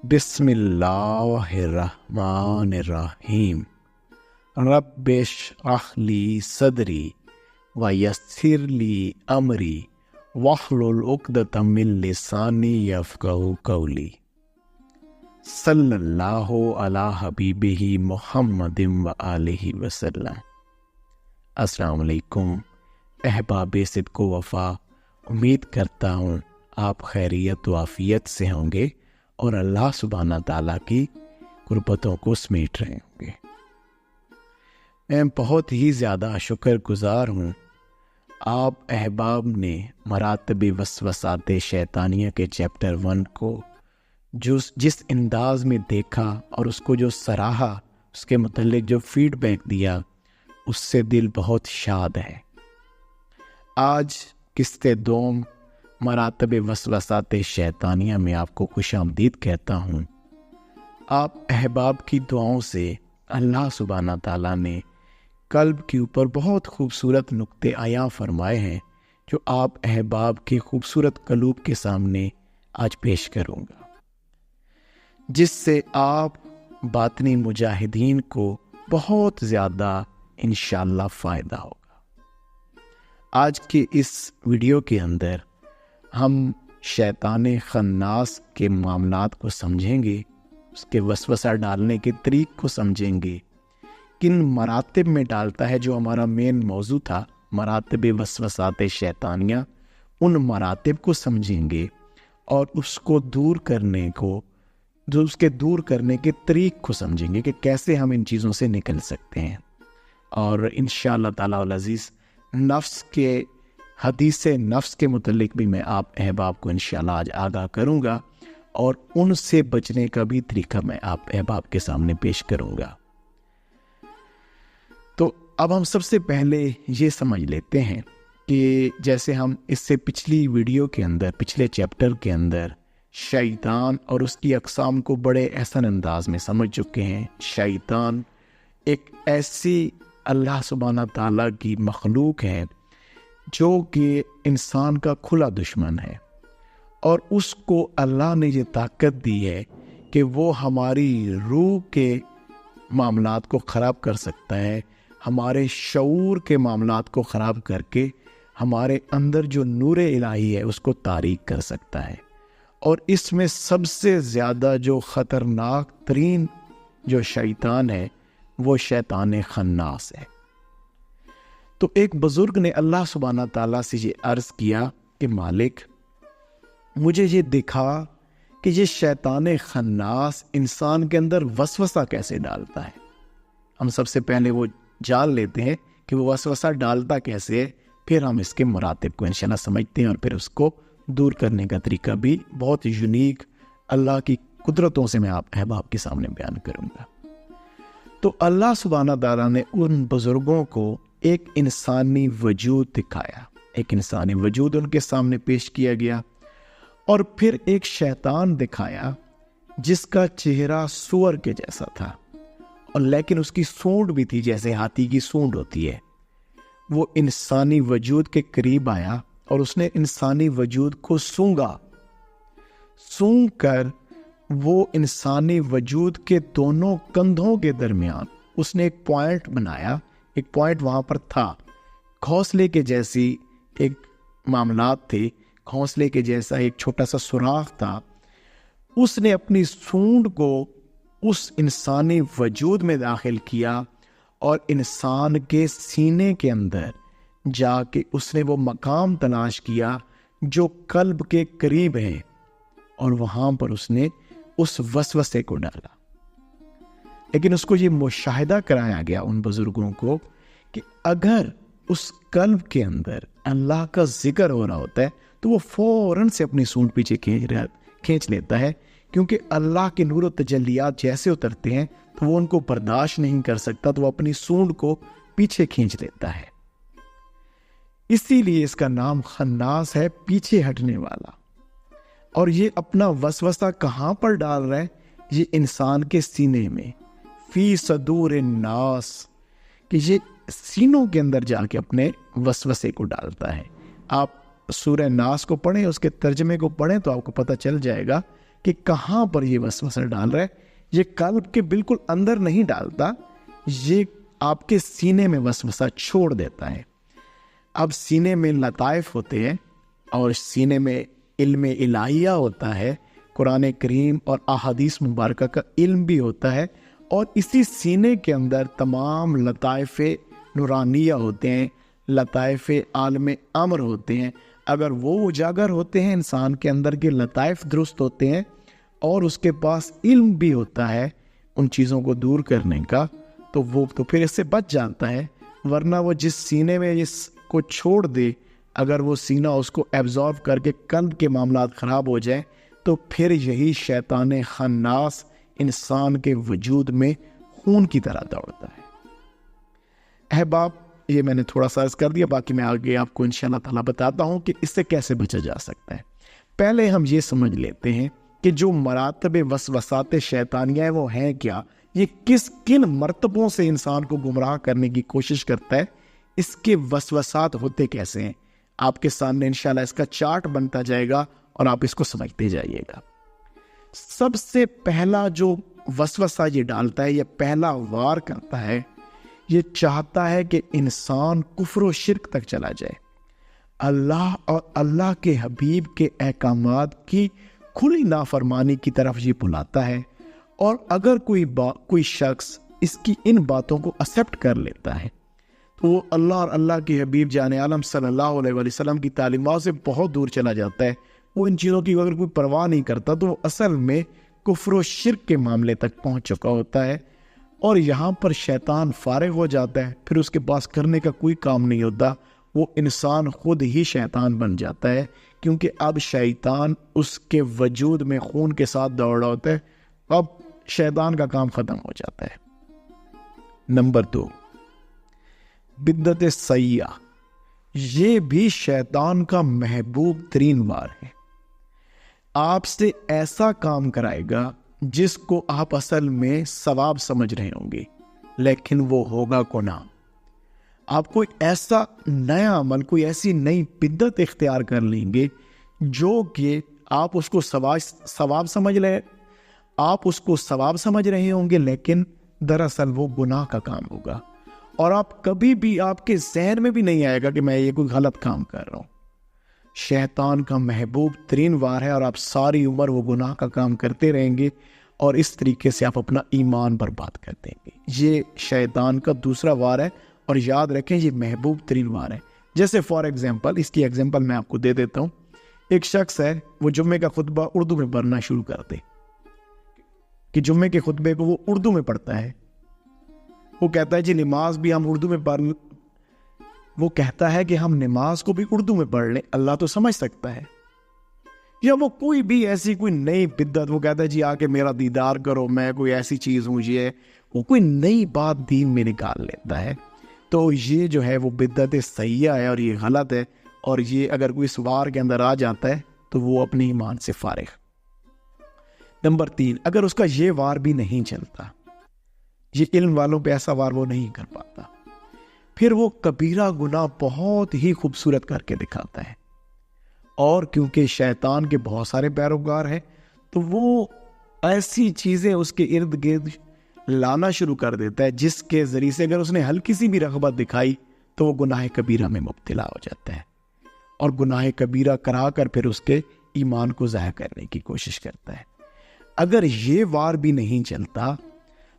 بسم اللہ الرحمن الرحیم رب اشرح لی صدری ویسر لی امری واحلل عقدۃ من لسانی یفقہوا قولی صلی اللہ علی حبیبہ محمد وآلہ وسلم۔ السلام علیکم احباب صدق و وفا، امید کرتا ہوں آپ خیریت و عافیت سے ہوں گے اور اللہ سبحانہ تعالیٰ کی قربتوں کو سمیٹ رہے ہوں گے۔ میں بہت ہی زیادہ شکر گزار ہوں آپ احباب نے مراتب وسوسات شیطانیہ کے چیپٹر 1 کو جس انداز میں دیکھا اور اس کو جو سراہا، اس کے متعلق جو فیڈ بیک دیا، اس سے دل بہت شاد ہے۔ آج قسط دوم مراتب وسوسات شیطانیہ میں آپ کو خوش آمدید کہتا ہوں۔ آپ احباب کی دعاؤں سے اللہ سبحانہ تعالیٰ نے قلب کے اوپر بہت خوبصورت نقطے عیاں فرمائے ہیں، جو آپ احباب کے خوبصورت قلوب کے سامنے آج پیش کروں گا، جس سے آپ باطنی مجاہدین کو بہت زیادہ انشاءاللہ فائدہ ہوگا۔ آج کے اس ویڈیو کے اندر ہم شیطان خناس کے معاملات کو سمجھیں گے، اس کے وسوسہ ڈالنے کے طریق کو سمجھیں گے، کن مراتب میں ڈالتا ہے، جو ہمارا مین موضوع تھا مراتب وسوسات شیطانیہ، ان مراتب کو سمجھیں گے اور اس کو دور کرنے کے طریق کو سمجھیں گے کہ کیسے ہم ان چیزوں سے نکل سکتے ہیں۔ اور انشاءاللہ تعالیٰ العزیز حدیث نفس کے متعلق بھی میں آپ احباب کو انشاءاللہ آج آگاہ کروں گا، اور ان سے بچنے کا بھی طریقہ میں آپ احباب کے سامنے پیش کروں گا۔ تو اب ہم سب سے پہلے یہ سمجھ لیتے ہیں کہ جیسے ہم اس سے پچھلی ویڈیو کے اندر، پچھلے چیپٹر کے اندر شیطان اور اس کی اقسام کو بڑے احسن انداز میں سمجھ چکے ہیں۔ شیطان ایک ایسی اللہ سبحانہ تعالیٰ کی مخلوق ہے جو کہ انسان کا کھلا دشمن ہے، اور اس کو اللہ نے یہ طاقت دی ہے کہ وہ ہماری روح کے معاملات کو خراب کر سکتا ہے، ہمارے شعور کے معاملات کو خراب کر کے ہمارے اندر جو نور الہی ہے اس کو تاریک کر سکتا ہے۔ اور اس میں سب سے زیادہ جو خطرناک ترین جو شیطان ہے وہ شیطان خناس ہے۔ تو ایک بزرگ نے اللہ سبحانہ تعالیٰ سے یہ عرض کیا کہ مالک، مجھے یہ دکھا کہ یہ شیطان خناس انسان کے اندر وسوسہ کیسے ڈالتا ہے۔ ہم سب سے پہلے وہ جان لیتے ہیں کہ وہ وسوسہ ڈالتا کیسے ہے، پھر ہم اس کے مراتب کو انشاءاللہ سمجھتے ہیں، اور پھر اس کو دور کرنے کا طریقہ بھی بہت یونیک اللہ کی قدرتوں سے میں آپ احباب کے سامنے بیان کروں گا۔ تو اللہ سبحانہ تعالیٰ نے ان بزرگوں کو ایک انسانی وجود دکھایا، ایک انسانی وجود ان کے سامنے پیش کیا گیا، اور پھر ایک شیطان دکھایا جس کا چہرہ سور کے جیسا تھا، اور لیکن اس کی سونڈ بھی تھی جیسے ہاتھی کی سونڈ ہوتی ہے۔ وہ انسانی وجود کے قریب آیا اور اس نے انسانی وجود کو سونگا، سونگ کر وہ انسانی وجود کے دونوں کندھوں کے درمیان اس نے ایک پوائنٹ بنایا، ایک پوائنٹ وہاں پر تھا، گھونسلے کے جیسی ایک معاملات تھے، گھونسلے کے جیسا ایک چھوٹا سا سوراخ تھا۔ اس نے اپنی سونڈ کو اس انسانی وجود میں داخل کیا، اور انسان کے سینے کے اندر جا کے اس نے وہ مقام تلاش کیا جو قلب کے قریب ہے، اور وہاں پر اس نے اس وسوسے کو ڈالا۔ لیکن اس کو یہ مشاہدہ کرایا گیا ان بزرگوں کو کہ اگر اس قلب کے اندر اللہ کا ذکر ہو رہا ہوتا ہے تو وہ فوراً سے اپنی سونڈ پیچھے کھینچ لیتا ہے، کیونکہ اللہ کے نور و تجلیات جیسے اترتے ہیں تو وہ ان کو برداشت نہیں کر سکتا، تو وہ اپنی سونڈ کو پیچھے کھینچ لیتا ہے۔ اسی لیے اس کا نام خناس ہے، پیچھے ہٹنے والا۔ اور یہ اپنا وسوسہ کہاں پر ڈال رہا ہے؟ یہ انسان کے سینے میں، فی صدور الناس، کہ یہ سینوں کے اندر جا کے اپنے وسوسے کو ڈالتا ہے۔ آپ سورہ ناس کو پڑھیں، اس کے ترجمے کو پڑھیں تو آپ کو پتہ چل جائے گا کہ کہاں پر یہ وسوسہ ڈال رہا ہے. یہ قلب کے بالکل اندر نہیں ڈالتا, یہ آپ کے سینے میں وسوسہ چھوڑ دیتا ہے. اب سینے میں لطائف ہوتے ہیں اور سینے میں علم الہیہ ہوتا ہے, قرآن کریم اور احادیث مبارکہ کا علم بھی ہوتا ہے, اور اسی سینے کے اندر تمام لطائف نورانیہ ہوتے ہیں, لطائف عالم امر ہوتے ہیں. اگر وہ اجاگر ہوتے ہیں, انسان کے اندر کے لطائف درست ہوتے ہیں اور اس کے پاس علم بھی ہوتا ہے ان چیزوں کو دور کرنے کا, تو وہ تو پھر اس سے بچ جاتا ہے. ورنہ وہ جس سینے میں اس کو چھوڑ دے, اگر وہ سینہ اس کو ایبزارب کر کے قلب کے معاملات خراب ہو جائیں, تو پھر یہی شیطان خناس انسان کے وجود میں خون کی طرح دوڑتا ہے. احباب, یہ میں نے تھوڑا سا عرض کر دیا, باقی میں آگے آپ کو انشاءاللہ تعالیٰ بتاتا ہوں کہ اس سے کیسے بچا جا سکتا ہے. پہلے ہم یہ سمجھ لیتے ہیں کہ جو مراتب وسوسات شیطانیہ ہیں وہ ہیں کیا, یہ کن مرتبوں سے انسان کو گمراہ کرنے کی کوشش کرتا ہے, اس کے وسوسات ہوتے کیسے ہیں. آپ کے سامنے انشاءاللہ اس کا چارٹ بنتا جائے گا اور آپ اس کو سمجھتے جائیے گا. سب سے پہلا جو وسوسہ یہ ڈالتا ہے, یہ پہلا وار کرتا ہے, یہ چاہتا ہے کہ انسان کفر و شرک تک چلا جائے, اللہ اور اللہ کے حبیب کے احکامات کی کھلی نافرمانی کی طرف یہ بلاتا ہے. اور اگر کوئی شخص اس کی ان باتوں کو ایکسپٹ کر لیتا ہے تو وہ اللہ اور اللہ کے حبیب جان عالم صلی اللہ علیہ وسلم کی تعلیمات سے بہت دور چلا جاتا ہے. وہ ان چیزوں کی اگر کوئی پرواہ نہیں کرتا تو وہ اصل میں کفر و شرک کے معاملے تک پہنچ چکا ہوتا ہے, اور یہاں پر شیطان فارغ ہو جاتا ہے. پھر اس کے پاس کرنے کا کوئی کام نہیں ہوتا, وہ انسان خود ہی شیطان بن جاتا ہے, کیونکہ اب شیطان اس کے وجود میں خون کے ساتھ دوڑ رہا ہوتا ہے. اب شیطان کا کام ختم ہو جاتا ہے. نمبر 2, بدعت سیئہ. یہ بھی شیطان کا محبوب ترین وار ہے. آپ سے ایسا کام کرائے گا جس کو آپ اصل میں ثواب سمجھ رہے ہوں گے, لیکن وہ ہوگا گناہ. آپ کوئی ایسا نیا عمل, کوئی ایسی نئی بدعت اختیار کر لیں گے جو کہ آپ اس کو ثواب سمجھ رہے ہوں گے, لیکن دراصل وہ گناہ کا کام ہوگا. اور آپ کبھی بھی, آپ کے ذہن میں بھی نہیں آئے گا کہ میں یہ کوئی غلط کام کر رہا ہوں. شیطان کا محبوب ترین وار ہے, اور آپ ساری عمر وہ گناہ کا کام کرتے رہیں گے, اور اس طریقے سے آپ اپنا ایمان برباد کر دیں گے. یہ شیطان کا دوسرا وار ہے, اور یاد رکھیں یہ محبوب ترین وار ہے. جیسے فار ایگزامپل, اس کی ایگزامپل میں آپ کو دے دیتا ہوں. ایک شخص ہے, وہ جمعے کا خطبہ اردو میں پڑھنا شروع کر دے, کہ جمعے کے خطبے کو وہ اردو میں پڑھتا ہے. وہ کہتا ہے جی نماز بھی ہم اردو میں پڑھ, وہ کہتا ہے کہ ہم نماز کو بھی اردو میں پڑھ لیں, اللہ تو سمجھ سکتا ہے. یا وہ کوئی بھی ایسی کوئی نئی بدعت, وہ کہتا ہے جی آ کے میرا دیدار کرو, میں کوئی ایسی چیز ہوں, یہ وہ کوئی نئی بات دین میں نکال لیتا ہے. تو یہ جو ہے وہ بدعت سیئہ ہے, اور یہ غلط ہے, اور یہ اگر کوئی اس وار کے اندر آ جاتا ہے تو وہ اپنے ایمان سے فارغ. نمبر 3, اگر اس کا یہ وار بھی نہیں چلتا, یہ علم والوں پہ ایسا وار وہ نہیں کر پاتا, پھر وہ کبیرہ گناہ بہت ہی خوبصورت کر کے دکھاتا ہے. اور کیونکہ شیطان کے بہت سارے پیروکار ہیں, تو وہ ایسی چیزیں اس کے ارد گرد لانا شروع کر دیتا ہے جس کے ذریعے سے اگر اس نے ہلکی سی بھی رغبت دکھائی تو وہ گناہ کبیرہ میں مبتلا ہو جاتا ہے, اور گناہ کبیرہ کرا کر پھر اس کے ایمان کو ضائع کرنے کی کوشش کرتا ہے. اگر یہ وار بھی نہیں چلتا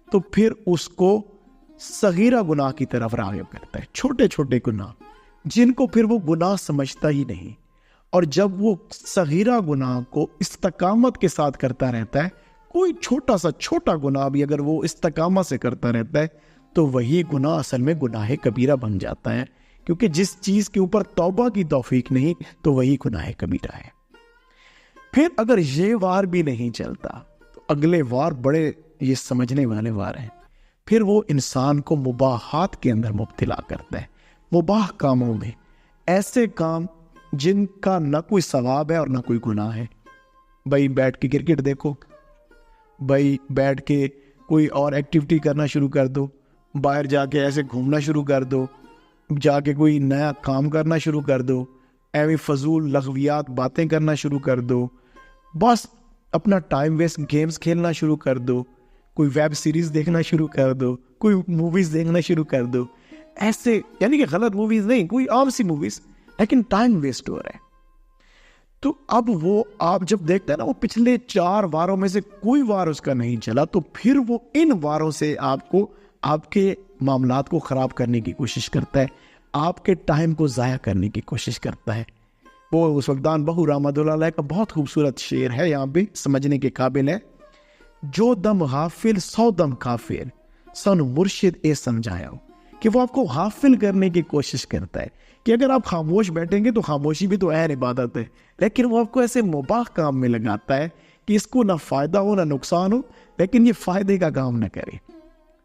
تو پھر اس کو صغیرہ گناہ کی طرف راغب کرتا ہے, چھوٹے چھوٹے گناہ جن کو پھر وہ گناہ سمجھتا ہی نہیں. اور جب وہ صغیرہ گناہ کو استقامت کے ساتھ کرتا رہتا ہے, کوئی چھوٹا سا چھوٹا گناہ بھی اگر وہ استقامت سے کرتا رہتا ہے, تو وہی گناہ اصل میں گناہ کبیرہ بن جاتا ہے, کیونکہ جس چیز کے اوپر توبہ کی توفیق نہیں تو وہی گناہ کبیرہ ہے. پھر اگر یہ وار بھی نہیں چلتا تو اگلے وار بڑے یہ سمجھنے والے وار ہیں. پھر وہ انسان کو مباحات کے اندر مبتلا کرتا ہے, مباح کاموں میں, ایسے کام جن کا نہ کوئی ثواب ہے اور نہ کوئی گناہ ہے. بھائی بیٹھ کے کرکٹ دیکھو, بھائی بیٹھ کے کوئی اور ایکٹیویٹی کرنا شروع کر دو, باہر جا کے ایسے گھومنا شروع کر دو, جا کے کوئی نیا کام کرنا شروع کر دو, ایویں فضول لغویات باتیں کرنا شروع کر دو. بس اپنا ٹائم ویسٹ گیمز کھیلنا شروع کر دو, کوئی ویب سیریز دیکھنا شروع کر دو, کوئی موویز دیکھنا شروع کر دو, ایسے یعنی کہ غلط موویز نہیں, کوئی عام سی موویز, لیکن ٹائم ویسٹ ہو رہا ہے. تو اب وہ آپ جب دیکھتے ہیں نا, وہ پچھلے 4 واروں میں سے کوئی وار اس کا نہیں چلا, تو پھر وہ ان واروں سے آپ کو آپ کے معاملات کو خراب کرنے کی کوشش کرتا ہے, آپ کے ٹائم کو ضائع کرنے کی کوشش کرتا ہے. وہ سلطان بہو رحمۃ اللہ علیہ کا بہت خوبصورت شعر ہے, یہاں پہ سمجھنے کے قابل ہے. جو دم غافل 100 دم کافر, سن مرشد اے سمجھایا ہو. کہ وہ آپ کو غافل کرنے کی کوشش کرتا ہے کہ اگر آپ خاموش بیٹھیں گے تو خاموشی بھی تو عین عبادت ہے, لیکن وہ آپ کو ایسے مباح کام میں لگاتا ہے کہ اس کو نہ فائدہ ہو نہ نقصان ہو, لیکن یہ فائدے کا کام نہ کرے.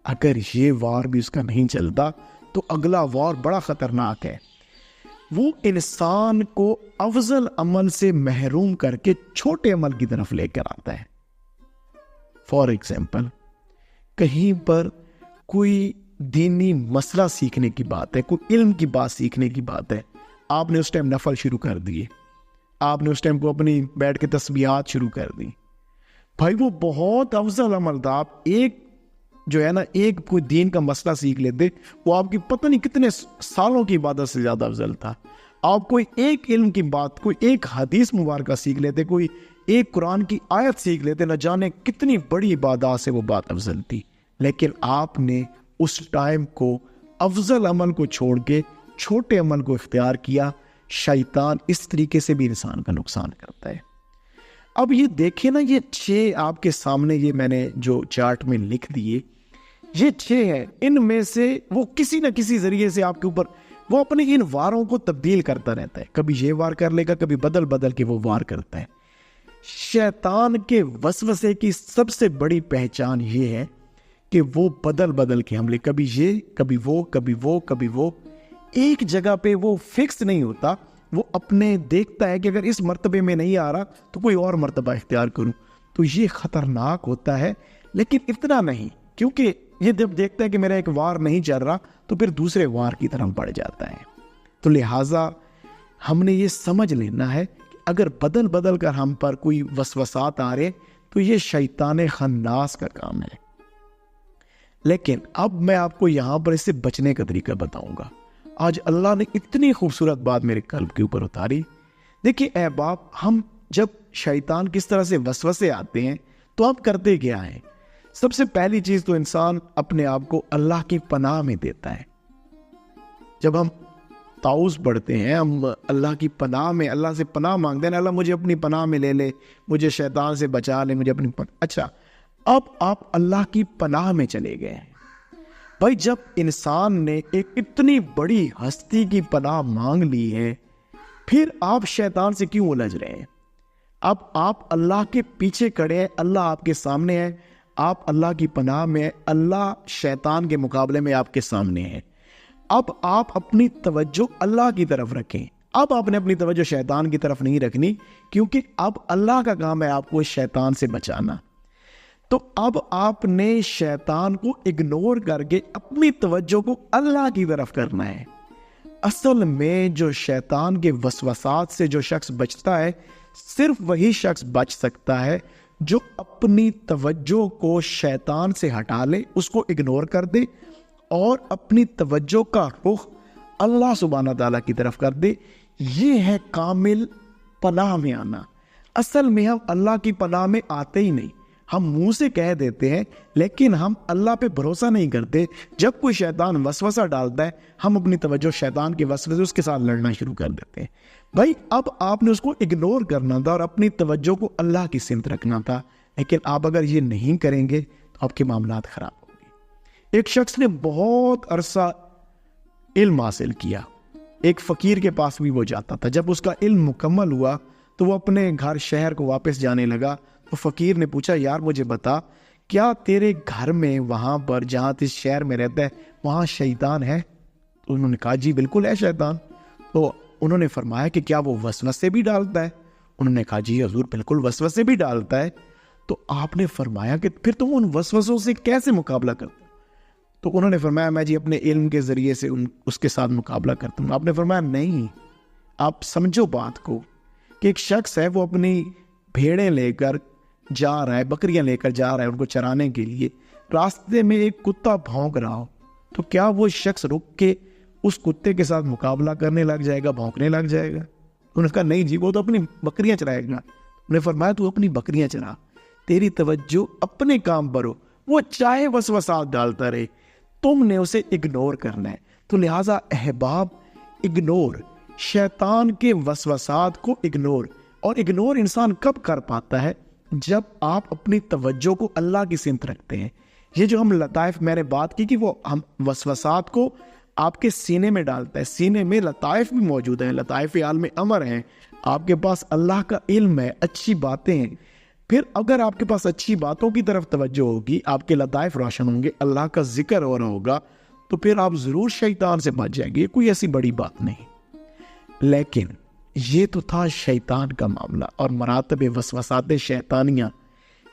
اگر یہ وار بھی اس کا نہیں چلتا تو اگلا وار بڑا خطرناک ہے. وہ انسان کو افضل عمل سے محروم کر کے چھوٹے عمل کی طرف لے کر آتا ہے. فار ایگزامپل, کہیں پر کوئی دینی مسئلہ سیکھنے کی بات ہے, کوئی علم کی بات سیکھنے کی بات ہے, آپ نے اس ٹائم نفل شروع کر دیے, آپ نے اس ٹائم کو اپنی بیٹھ کے تسبیحات شروع کر دی. بھائی وہ بہت افضل عمل تھا. آپ ایک جو ہے نا, ایک کوئی دین کا مسئلہ سیکھ لیتے, وہ آپ کی پتہ نہیں کتنے سالوں کی عبادت سے زیادہ افضل تھا. آپ کوئی ایک علم کی بات, کوئی ایک حدیث مبارکہ سیکھ لیتے, کوئی ایک قرآن کی آیت سیکھ لیتے, نہ جانے کتنی بڑی عبادات سے وہ بات افضل تھی. لیکن آپ نے اس ٹائم کو افضل عمل کو چھوڑ کے چھوٹے عمل کو اختیار کیا. شیطان اس طریقے سے بھی انسان کا نقصان کرتا ہے. اب یہ دیکھیں نا, یہ 6 آپ کے سامنے, یہ میں نے جو چارٹ میں لکھ دیے, یہ 6 ہیں. ان میں سے وہ کسی نہ کسی ذریعے سے آپ کے اوپر وہ اپنے ان واروں کو تبدیل کرتا رہتا ہے. کبھی یہ وار کر لے گا, کبھی بدل بدل کے وہ وار کرتا ہے. شیطان کے وسوسے کی سب سے بڑی پہچان یہ ہے کہ وہ بدل بدل کے حملے, کبھی یہ, کبھی وہ, کبھی وہ, کبھی وہ, ایک جگہ پہ وہ فکس نہیں ہوتا. وہ اپنے دیکھتا ہے کہ اگر اس مرتبے میں نہیں آ رہا تو کوئی اور مرتبہ اختیار کروں. تو یہ خطرناک ہوتا ہے, لیکن اتنا نہیں, کیونکہ یہ جب دیکھتا ہے کہ میرا ایک وار نہیں چل رہا تو پھر دوسرے وار کی طرف بڑھ جاتا ہے. تو لہٰذا ہم نے یہ سمجھ لینا ہے کہ اگر بدل بدل کر ہم پر کوئی وسوسات آ رہے تو یہ شیطان خناس کا کام ہے. لیکن اب میں آپ کو یہاں پر اس سے بچنے کا طریقہ بتاؤں گا. آج اللہ نے اتنی خوبصورت بات میرے قلب کے اوپر اتاری. دیکھیے اے باپ, ہم جب شیطان کس طرح سے وسوسے آتے ہیں تو آپ کرتے کیا ہیں؟ سب سے پہلی چیز تو انسان اپنے آپ کو اللہ کی پناہ میں دیتا ہے. جب ہم تعوذ پڑھتے ہیں, ہم اللہ کی پناہ میں اللہ سے پناہ مانگتے ہیں, اللہ مجھے اپنی پناہ میں لے لے, مجھے شیطان سے بچا لے, مجھے اپنی اچھا, اب آپ اللہ کی پناہ میں چلے گئے ہیں. بھائی جب انسان نے ایک اتنی بڑی ہستی کی پناہ مانگ لی ہے, پھر آپ شیطان سے کیوں الجھ رہے ہیں؟ اب آپ اللہ کے پیچھے کھڑے ہیں, اللہ آپ کے سامنے ہے, آپ اللہ کی پناہ میں, اللہ شیطان کے مقابلے میں آپ کے سامنے ہے. اب آپ اپنی توجہ اللہ کی طرف رکھیں. اب آپ نے اپنی توجہ شیطان کی طرف نہیں رکھنی, کیونکہ اب اللہ کا کام ہے آپ کو شیطان سے بچانا. تو اب آپ نے شیطان کو اگنور کر کے اپنی توجہ کو اللہ کی طرف کرنا ہے. اصل میں جو شیطان کے وسوسات سے جو شخص بچتا ہے, صرف وہی شخص بچ سکتا ہے جو اپنی توجہ کو شیطان سے ہٹا لے, اس کو اگنور کر دے اور اپنی توجہ کا رخ اللہ سبحانہ تعالیٰ کی طرف کر دے. یہ ہے کامل پناہ میں آنا. اصل میں ہم اللہ کی پناہ میں آتے ہی نہیں, ہم منہ سے کہہ دیتے ہیں لیکن ہم اللہ پہ بھروسہ نہیں کرتے. جب کوئی شیطان وسوسہ ڈالتا ہے, ہم اپنی توجہ شیطان کے وسوسے اس کے ساتھ لڑنا شروع کر دیتے ہیں. بھائی اب آپ نے اس کو اگنور کرنا تھا اور اپنی توجہ کو اللہ کی سمت رکھنا تھا, لیکن آپ اگر یہ نہیں کریں گے تو آپ کے معاملات خراب ہوں گے. ایک شخص نے بہت عرصہ علم حاصل کیا, ایک فقیر کے پاس بھی وہ جاتا تھا. جب اس کا علم مکمل ہوا تو وہ اپنے گھر شہر کو واپس جانے لگا. تو فقیر نے پوچھا, یار مجھے بتا, کیا تیرے گھر میں وہاں پر جہاں اس شہر میں رہتا ہے وہاں شیطان ہے؟ تو انہوں نے کہا جی بالکل ہے شیطان. تو انہوں نے فرمایا کہ کیا وہ وسوسے بھی ڈالتا ہے؟ انہوں نے کہا جی حضور بالکل وسوسے بھی ڈالتا ہے. تو آپ نے فرمایا کہ پھر تم ان وسوسوں سے کیسے مقابلہ کرتے؟ تو انہوں نے فرمایا میں جی اپنے علم کے ذریعے سے اس کے ساتھ مقابلہ کرتا ہوں. آپ نے فرمایا نہیں, آپ سمجھو بات کو کہ ایک شخص ہے وہ اپنی بھیڑیں لے کر جا رہا ہے، بکریاں لے کر جا رہا ہے ان کو چرانے کے لیے، راستے میں ایک کتا بھونک رہا ہو، تو کیا وہ شخص رک کے اس کتے کے ساتھ مقابلہ کرنے لگ جائے گا، بھونکنے لگ جائے گا؟ انہوں نے کہا نہیں جی، وہ تو اپنی بکریاں چرائے گا۔ انہوں نے فرمایا تو اپنی بکریاں چرا، تیری توجہ اپنے کام پر ہو، وہ چاہے وسوسات ڈالتا رہے، تم نے اسے اگنور کرنا ہے۔ تو لہٰذا احباب، اگنور شیطان کے وسوسات کو اگنور، اور اگنور انسان کب کر پاتا ہے؟ جب آپ اپنی توجہ کو اللہ کی سمت رکھتے ہیں۔ یہ جو ہم لطائف میں نے بات کی کہ وہ ہم وسوسات کو آپ کے سینے میں ڈالتا ہے، سینے میں لطائف بھی موجود ہیں، لطائف عالم امر ہیں، آپ کے پاس اللہ کا علم ہے، اچھی باتیں ہیں۔ پھر اگر آپ کے پاس اچھی باتوں کی طرف توجہ ہوگی، آپ کے لطائف روشن ہوں گے، اللہ کا ذکر ہو رہا ہوگا، تو پھر آپ ضرور شیطان سے بچ جائیں گے۔ یہ کوئی ایسی بڑی بات نہیں۔ لیکن یہ تو تھا شیطان کا معاملہ اور مراتب وسوسات شیطانیہ،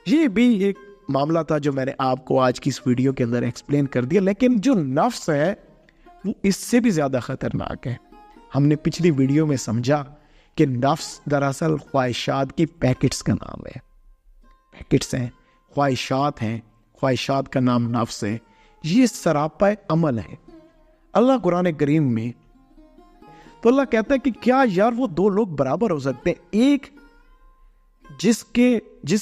یہ بھی ایک معاملہ تھا جو میں نے آپ کو آج کی اس ویڈیو کے اندر ایکسپلین کر دیا۔ لیکن جو نفس ہے وہ اس سے بھی زیادہ خطرناک ہے۔ ہم نے پچھلی ویڈیو میں سمجھا کہ نفس دراصل خواہشات کی پیکٹس کا نام ہے، پیکٹس ہیں، خواہشات ہیں، خواہشات کا نام نفس ہے۔ یہ سراپا عمل ہے۔ اللہ قرآن کریم میں تو اللہ کہتا ہے کہ کیا یار وہ دو لوگ برابر ہو سکتے ہیں؟ ایک جس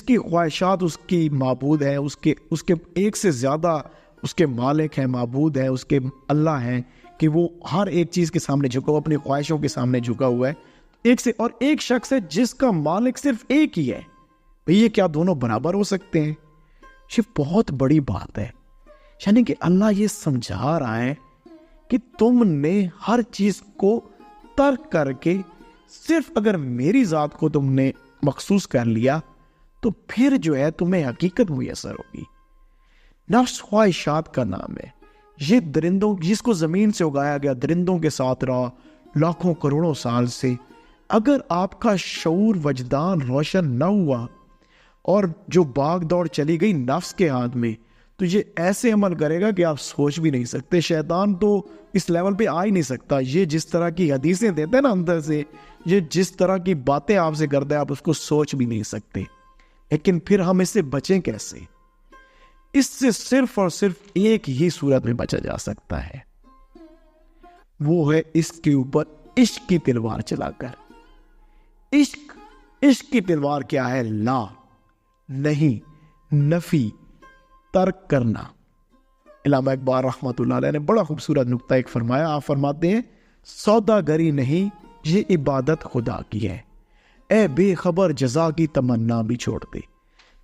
کی خواہشات اس کی معبود ہے، اس کے ایک سے زیادہ اس کے مالک ہیں، معبود ہیں، اس کے اللہ ہیں، کہ وہ ہر ایک چیز کے سامنے جھکا ہوا، اپنی خواہشوں کے سامنے جھکا ہوا ہے ایک سے، اور ایک شخص ہے جس کا مالک صرف ایک ہی ہے۔ یہ کیا دونوں برابر ہو سکتے ہیں؟ یہ بہت بڑی بات ہے۔ یعنی کہ اللہ یہ سمجھا رہا ہے کہ تم نے ہر چیز کو ترک کر کے صرف اگر میری ذات کو تم نے مخصوص کر لیا تو پھر جو ہے تمہیں حقیقت میسر ہوگی۔ نفس خواہشات کا نام ہے۔ یہ درندوں، جس کو زمین سے اگایا گیا، درندوں کے ساتھ رہا لاکھوں کروڑوں سال سے، اگر آپ کا شعور وجدان روشن نہ ہوا اور جو بھاگ دوڑ چلی گئی نفس کے ہاتھ میں، تو یہ ایسے عمل کرے گا کہ آپ سوچ بھی نہیں سکتے۔ شیطان تو اس لیول پہ آ ہی نہیں سکتا۔ یہ جس طرح کی حدیثیں دیتے ہیں نا اندر سے، یہ جس طرح کی باتیں آپ سے کرتے ہیں، آپ اس کو سوچ بھی نہیں سکتے۔ لیکن پھر ہم اس سے بچیں کیسے؟ اس سے صرف اور صرف ایک ہی صورت میں بچا جا سکتا ہے، وہ ہے اس کے اوپر عشق کی تلوار چلا کر۔ عشق کی تلوار کیا ہے؟ لا، نہیں، نفی، ترک کرنا۔ علامہ اقبال رحمۃ اللہ علیہ نے بڑا خوبصورت نقطہ ایک فرمایا۔ آپ فرماتے ہیں سوداگری نہیں یہ عبادت خدا کی ہے، اے بے خبر جزا کی تمنا بھی چھوڑ دے۔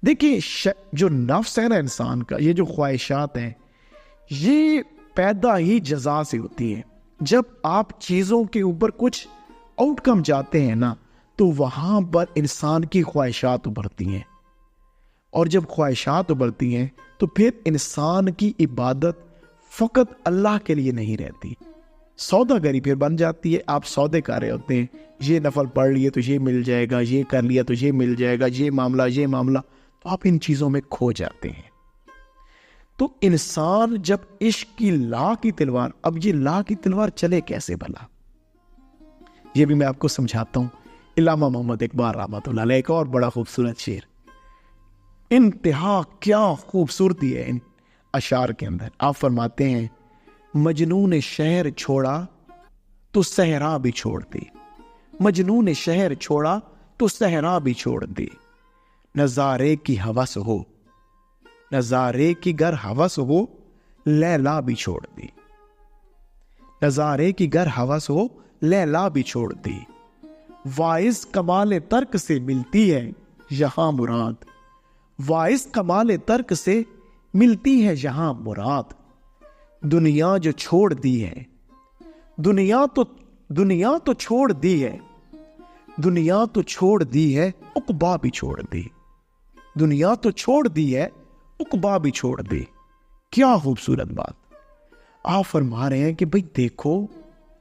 دیکھیے جو نفس ہے نا انسان کا، یہ جو خواہشات ہیں، یہ پیدا ہی جزا سے ہوتی ہے۔ جب آپ چیزوں کے اوپر کچھ آؤٹ کم جاتے ہیں نا، تو وہاں پر انسان کی خواہشات ابھرتی ہیں، اور جب خواہشات ابھرتی ہیں تو پھر انسان کی عبادت فقط اللہ کے لیے نہیں رہتی، سوداگری پھر بن جاتی ہے۔ آپ سودے کر رہے ہوتے ہیں، یہ نفل پڑھ لیے تو یہ مل جائے گا، یہ کر لیا تو یہ مل جائے گا، یہ معاملہ، تو آپ ان چیزوں میں کھو جاتے ہیں۔ تو انسان جب عشق کی لا کی تلوار، اب یہ لا کی تلوار چلے کیسے بھلا؟ یہ بھی میں آپ کو سمجھاتا ہوں۔ علامہ محمد اقبال رحمۃ اللہ علیہ ایک اور بڑا خوبصورت شعر، انتہا کیا خوبصورتی ہے ان اشعار کے اندر۔ آپ فرماتے ہیں مجنون شہر چھوڑا تو صحرا بھی چھوڑ دی، مجنون شہر چھوڑا تو صحرا بھی چھوڑ دی، نظارے کی ہوس ہو، نظارے کی گر ہوس ہو، لیلا بھی چھوڑ دی، نظارے کی گر ہوس ہو، لیلا بھی چھوڑ دی، وائز کمال ترک سے ملتی ہے یہاں مراد، وائز کمال ترک سے ملتی ہے یہاں مراد، دنیا جو چھوڑ دی ہے، دنیا تو چھوڑ دی ہے، دنیا تو چھوڑ دی ہے، عقبا بھی چھوڑ دی، دنیا تو چھوڑ دی ہے، عقبا بھی چھوڑ دی۔ کیا خوبصورت بات آپ فرما رہے ہیں کہ بھئی دیکھو،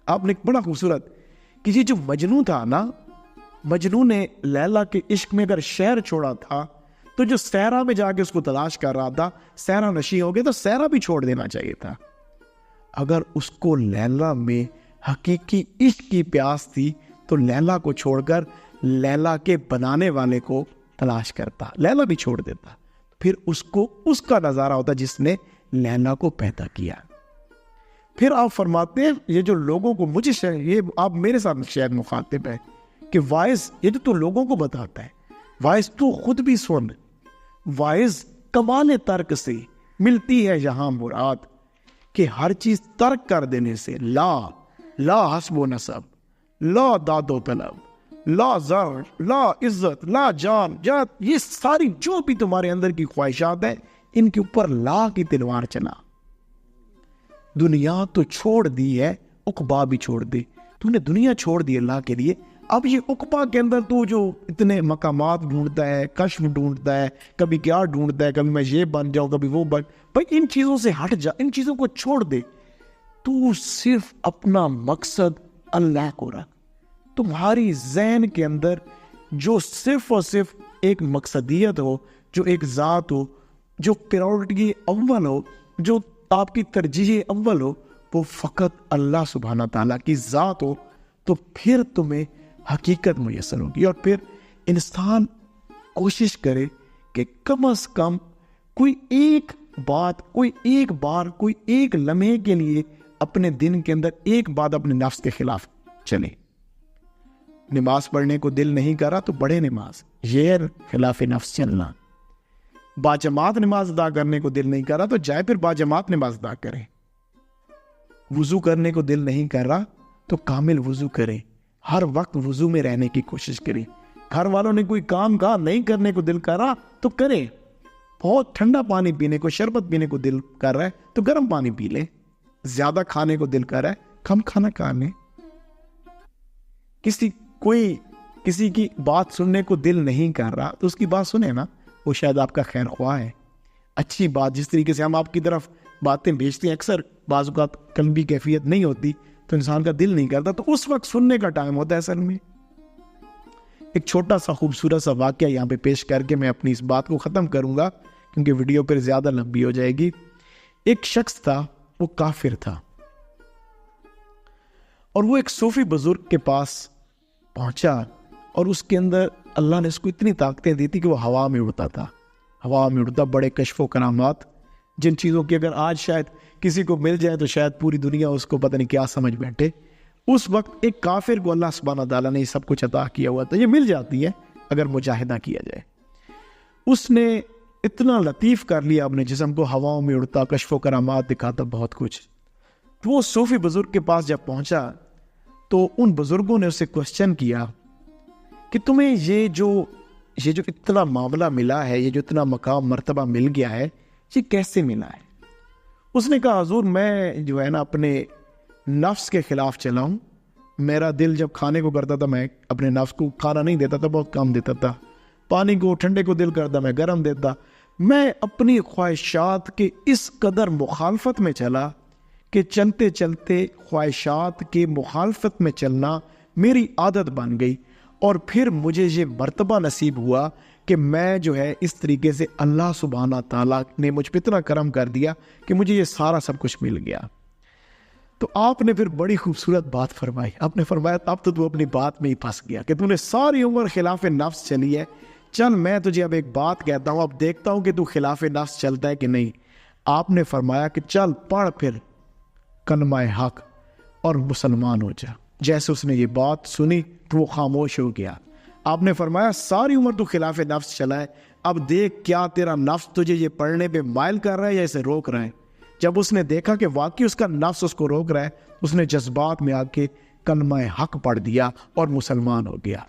آپ نے بڑا خوبصورت کہ یہ جو مجنون تھا نا، مجنون نے لیلا کے عشق میں اگر شہر چھوڑا تھا تو جو صحرا میں جا کے اس کو تلاش کر رہا تھا، صحرا نشیں ہو گئے تو صحرا بھی چھوڑ دینا چاہیے تھا۔ اگر اس کو لیلا میں حقیقی عشق کی پیاس تھی تو لیلا کو چھوڑ کر لیلا کے بنانے والے کو تلاش کرتا, لیلا بھی چھوڑ دیتا. پھر اس کو اس کا نظارہ ہوتا جس نے لیلا کو پیدا کیا. پھر آپ فرماتے ہیں یہ جو لوگوں کو, مجھے یہ آپ میرے ساتھ شاید مخاطب ہے کہ وائز, یہ جو تو لوگوں کو بتاتا ہے, وائز تو خود بھی سن. وائز کمال ترک سے ملتی ہے یہاں مراد کہ ہر چیز ترک کر دینے سے, لا حسب و نسب, لا داد و طلب, لا زر, لا عزت, لا جان, یہ ساری جو بھی تمہارے اندر کی خواہشات ہیں ان کے اوپر لا کی تلوار چلا. دنیا تو چھوڑ دی ہے, عقبا بھی چھوڑ دے. تو نے دنیا چھوڑ دی اللہ کے لیے, اب یہ عقبا کے اندر تو جو اتنے مقامات ڈھونڈتا ہے, کشف ڈھونڈتا ہے, کبھی کیا ڈھونڈتا ہے, کبھی میں یہ بن جاؤں, کبھی وہ بن, بھائی ان چیزوں سے ہٹ جا, ان چیزوں کو چھوڑ دے. تو صرف اپنا مقصد اللہ کو رکھ. تمہاری ذہن کے اندر جو صرف اور صرف ایک مقصدیت ہو, جو ایک ذات ہو, جو پرائورٹی اول ہو, جو آپ کی ترجیح اول ہو, وہ فقط اللہ سبحانہ تعالیٰ کی ذات ہو, تو پھر تمہیں حقیقت میسر ہوگی. اور پھر انسان کوشش کرے کہ کم از کم کوئی ایک بات, کوئی ایک بار, کوئی ایک لمحے کے لیے اپنے دن کے اندر ایک بات اپنے نفس کے خلاف چلے. نماز پڑھنے کو دل نہیں کر رہا تو پڑھے نماز, یہ خلاف نفس چلنا. باجماعت نماز ادا کرنے کو دل نہیں کر رہا تو جائے پھر باجماعت نماز ادا کرے. وضو کرنے کو دل نہیں کر رہا تو کامل وضو کرے, ہر وقت وضو میں رہنے کی کوشش کرے. گھر والوں نے کوئی کام کہا نہیں کرنے کو دل کر رہا تو کرے. بہت ٹھنڈا پانی پینے کو, شربت پینے کو دل کر رہا ہے تو گرم پانی پی لے. زیادہ کھانے کو دل کر رہا ہے, کم کھانا کھا لے. کسی کی بات سننے کو دل نہیں کر رہا تو اس کی بات سنے نا, وہ شاید آپ کا خیر خواہ ہے. اچھی بات, جس طریقے سے ہم آپ کی طرف باتیں بھیجتے ہیں, اکثر بعض اوقات قلبی کیفیت نہیں ہوتی تو انسان کا دل نہیں کرتا, تو اس وقت سننے کا ٹائم ہوتا ہے اصل میں. ایک چھوٹا سا خوبصورت سا واقعہ یہاں پہ پیش کر کے میں اپنی اس بات کو ختم کروں گا کیونکہ ویڈیو پھر زیادہ لمبی ہو جائے گی. ایک شخص تھا, وہ کافر تھا, اور وہ ایک صوفی بزرگ کے پاس پہنچا, اور اس کے اندر اللہ نے اس کو اتنی طاقتیں دی تھی کہ وہ ہوا میں اڑتا تھا. ہوا میں اڑتا, بڑے کشف و کرامات, جن چیزوں کی اگر آج شاید کسی کو مل جائے تو شاید پوری دنیا اس کو پتہ نہیں کیا سمجھ بیٹھے. اس وقت ایک کافر کو اللہ سبحانہ تعالیٰ نے یہ سب کچھ عطا کیا ہوا تھا. یہ مل جاتی ہے اگر مجاہدہ کیا جائے. اس نے اتنا لطیف کر لیا اپنے جسم کو, ہواؤں میں اڑتا, کشف و کرامات دکھاتا, بہت کچھ. تو وہ صوفی بزرگ کے پاس جب پہنچا تو ان بزرگوں نے اسے کوشچن کیا کہ تمہیں یہ جو اتنا معاملہ ملا ہے, یہ جو اتنا مقام مرتبہ مل گیا ہے, یہ کیسے ملا ہے؟ اس نے کہا حضور میں جو ہے نا اپنے نفس کے خلاف چلا ہوں. میرا دل جب کھانے کو کرتا تھا میں اپنے نفس کو کھانا نہیں دیتا تھا, بہت کم دیتا تھا. پانی کو ٹھنڈے کو دل کرتا میں گرم دیتا. میں اپنی خواہشات کے اس قدر مخالفت میں چلا کہ چلتے چلتے خواہشات کے مخالفت میں چلنا میری عادت بن گئی. اور پھر مجھے یہ مرتبہ نصیب ہوا کہ میں جو ہے اس طریقے سے اللہ سبحانہ تعالیٰ نے مجھ پہ اتنا کرم کر دیا کہ مجھے یہ سارا سب کچھ مل گیا. تو آپ نے پھر بڑی خوبصورت بات فرمائی. آپ نے فرمایا اب تو اپنی بات میں ہی پھنس گیا کہ تو نے ساری عمر خلاف نفس چلی ہے. چل میں تجھے اب ایک بات کہتا ہوں, اب دیکھتا ہوں کہ تو خلاف نفس چلتا ہے کہ نہیں. آپ نے فرمایا کہ چل پڑھ پھر کلمہ حق اور مسلمان ہو جا. جیسے اس نے یہ بات سنی تو وہ خاموش ہو گیا. آپ نے فرمایا ساری عمر تو خلاف نفس چلا ہے, اب دیکھ کیا تیرا نفس تجھے یہ پڑھنے پہ مائل کر رہا ہے یا اسے روک رہا ہے. جب اس نے دیکھا کہ واقعی اس کا نفس اس کو روک رہا ہے, اس نے جذبات میں آ کے کلمہ حق پڑھ دیا اور مسلمان ہو گیا.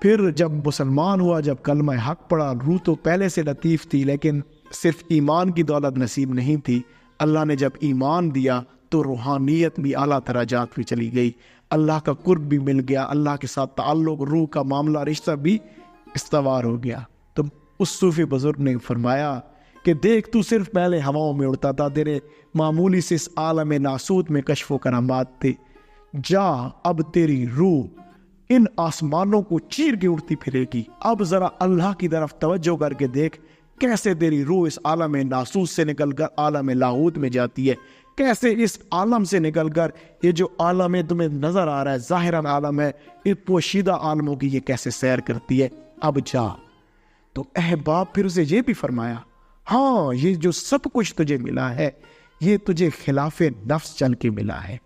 پھر جب مسلمان ہوا, جب کلمہ حق پڑھا, روح تو پہلے سے لطیف تھی لیکن صرف ایمان کی دولت نصیب نہیں تھی. اللہ نے جب ایمان دیا تو روحانیت بھی اعلیٰ درجات پہ چلی گئی, اللہ کا قرب بھی مل گیا, اللہ کے ساتھ تعلق, روح کا معاملہ, رشتہ بھی استوار ہو گیا. تو اس صوفی بزرگ نے فرمایا کہ دیکھ تو صرف پہلے ہواؤں میں اڑتا تھا, تیرے معمولی سے اس عالم ناسوت میں کشف و کرامات تھے. جا اب تیری روح ان آسمانوں کو چیر کے اڑتی پھرے گی. اب ذرا اللہ کی طرف توجہ کر کے دیکھ کیسے تیری روح اس عالم ناسوت سے نکل کر عالم لاہوت میں جاتی ہے, کیسے اس عالم سے نکل کر یہ جو عالم تمہیں نظر آ رہا ہے ظاہراً عالم ہے, یہ پوشیدہ عالموں کی یہ کیسے سیر کرتی ہے. اب جا تو احباب پھر اسے یہ بھی فرمایا ہاں یہ جو سب کچھ تجھے ملا ہے یہ تجھے خلاف نفس چل کے ملا ہے،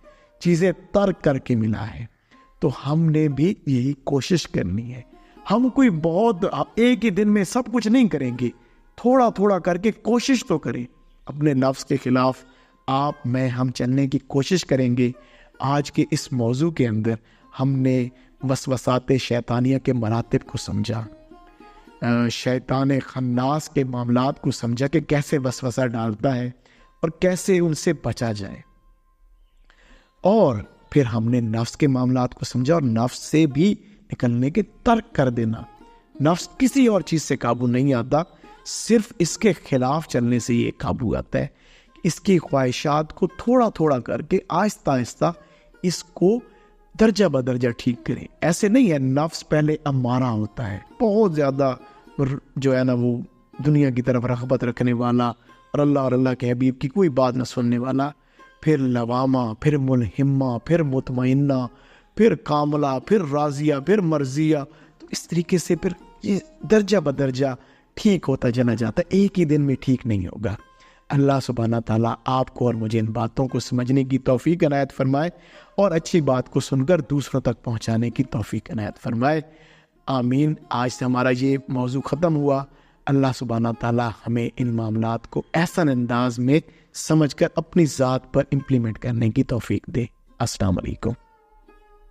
چیزیں ترک کر کے ملا ہے۔ تو ہم نے بھی یہی کوشش کرنی ہے، ہم کوئی بہت ایک ہی دن میں سب کچھ نہیں کریں گے، تھوڑا تھوڑا کر کے کوشش تو کریں، اپنے نفس کے خلاف آپ میں ہم چلنے کی کوشش کریں گے۔ آج کے اس موضوع کے اندر ہم نے وسوسات شیطانیہ کے مراتب کو سمجھا، شیطان خناس کے معاملات کو سمجھا کہ کیسے وسوسہ ڈالتا ہے اور کیسے ان سے بچا جائے، اور پھر ہم نے نفس کے معاملات کو سمجھا اور نفس سے بھی نکلنے کے ترک کر دینا۔ نفس کسی اور چیز سے قابو نہیں آتا، صرف اس کے خلاف چلنے سے یہ قابو آتا ہے۔ اس کی خواہشات کو تھوڑا تھوڑا کر کے آہستہ آہستہ اس کو درجہ بدرجہ ٹھیک کریں۔ ایسے نہیں ہے نفس پہلے امارہ ہوتا ہے، بہت زیادہ جو ہے نا وہ دنیا کی طرف رغبت رکھنے والا اور اللہ کے حبیب کی کوئی بات نہ سننے والا، پھر لوامہ، پھر ملہمہ، پھر مطمئنہ، پھر کاملہ، پھر راضیہ، پھر مرضیہ۔ تو اس طریقے سے پھر یہ درجہ بدرجہ ٹھیک ہوتا چلا جاتا ہے، ایک ہی دن میں ٹھیک نہیں ہوگا۔ اللہ سبحانہ تعالیٰ آپ کو اور مجھے ان باتوں کو سمجھنے کی توفیق عنایت فرمائے اور اچھی بات کو سن کر دوسروں تک پہنچانے کی توفیق عنایت فرمائے، آمین۔ آج سے ہمارا یہ موضوع ختم ہوا۔ اللہ سبحانہ تعالیٰ ہمیں ان معاملات کو احسن انداز میں سمجھ کر اپنی ذات پر امپلیمنٹ کرنے کی توفیق دے۔ السلام علیکم۔